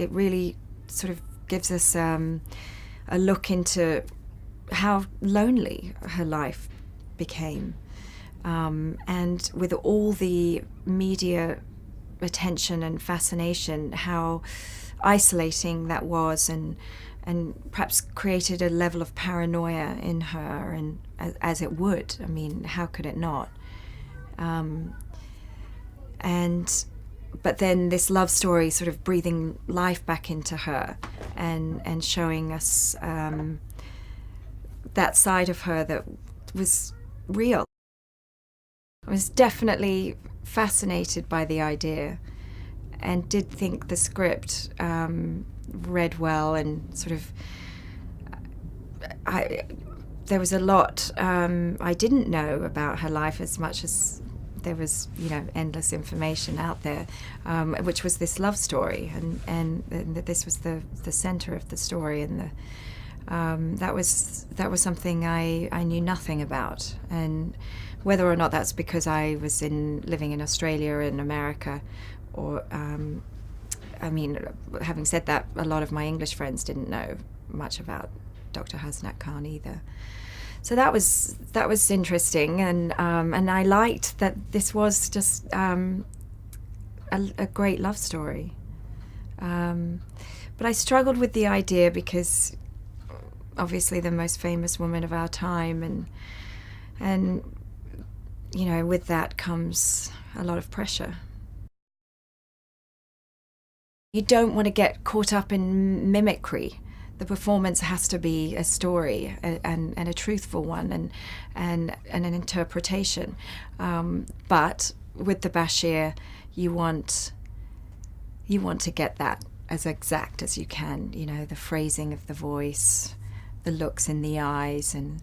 it really sort of gives us a look into how lonely her life became. And with all the media attention and fascination, how isolating that was, and perhaps created a level of paranoia in her, and as it would. I mean, how could it not? But then this love story sort of breathing life back into her, and showing us that side of her that was real. I was definitely fascinated by the idea, and did think the script read well, and sort of there was a lot I didn't know about her life, as much as there was, endless information out there, which was this love story, and that this was the center of the story, and that was something I knew nothing about. And whether or not that's because I was living in Australia and America, or having said that, a lot of my English friends didn't know much about Dr. Hasnat Khan either. So that was interesting, and I liked that this was just a great love story. But I struggled with the idea because obviously the most famous woman of our time, and with that comes a lot of pressure. You don't want to get caught up in mimicry. The performance has to be a story, and a truthful one, and an interpretation. But with the Bashir, you want to get that as exact as you can. The phrasing of the voice, the looks in the eyes, and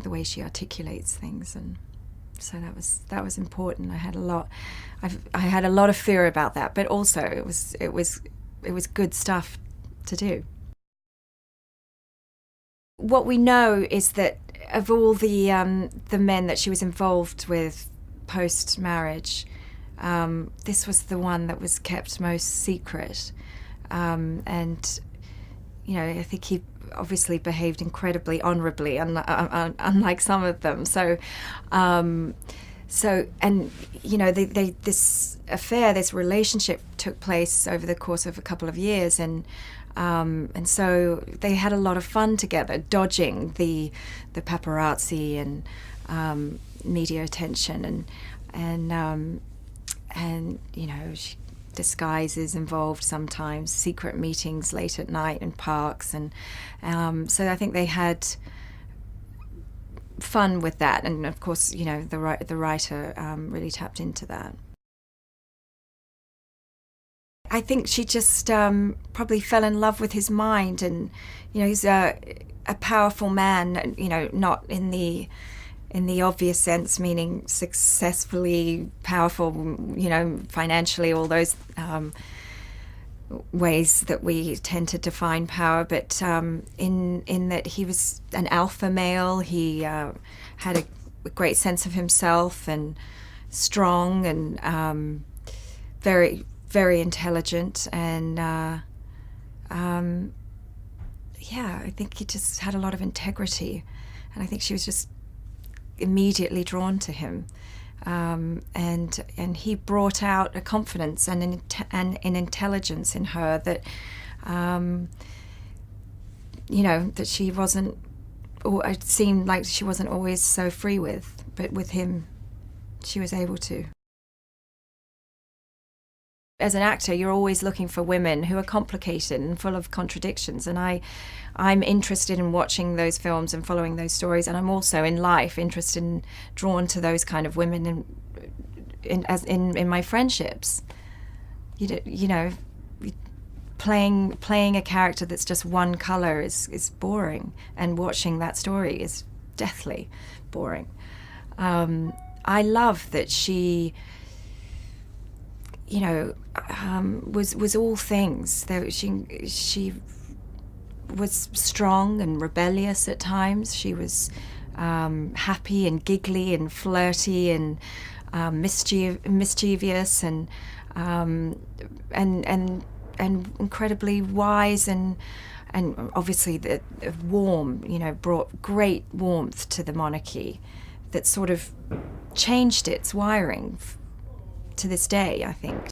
the way she articulates things, and so that was important. I had a lot of fear about that, but also it was good stuff to do. What we know is that of all the men that she was involved with post-marriage, this was the one that was kept most secret, and I think he obviously behaved incredibly honorably, unlike some of them. So this affair, this relationship took place over the course of a couple of years, and so they had a lot of fun together, dodging the paparazzi and media attention, and disguises involved sometimes, secret meetings late at night in parks, and so I think they had fun with that, and of course, the writer really tapped into that. I think she just probably fell in love with his mind, and he's a powerful man, not in the obvious sense, meaning successfully powerful, financially, all those ways that we tend to define power, but in that he was an alpha male. He had a great sense of himself, and strong, and very, very intelligent, and I think he just had a lot of integrity, and I think she was just immediately drawn to him, and he brought out a confidence and an intelligence in her that that she wasn't, or it seemed like she wasn't always so free with, but with him she was able to. As an actor, you're always looking for women who are complicated and full of contradictions, and I'm interested in watching those films and following those stories, and I'm also in life interested and drawn to those kind of women in my friendships. Playing a character that's just one color is boring, and watching that story is deathly boring. I love that she was all things. She was strong and rebellious at times. She was happy and giggly and flirty, and mischievous and incredibly wise and obviously the warm, brought great warmth to the monarchy that sort of changed its wiring to this day, I think.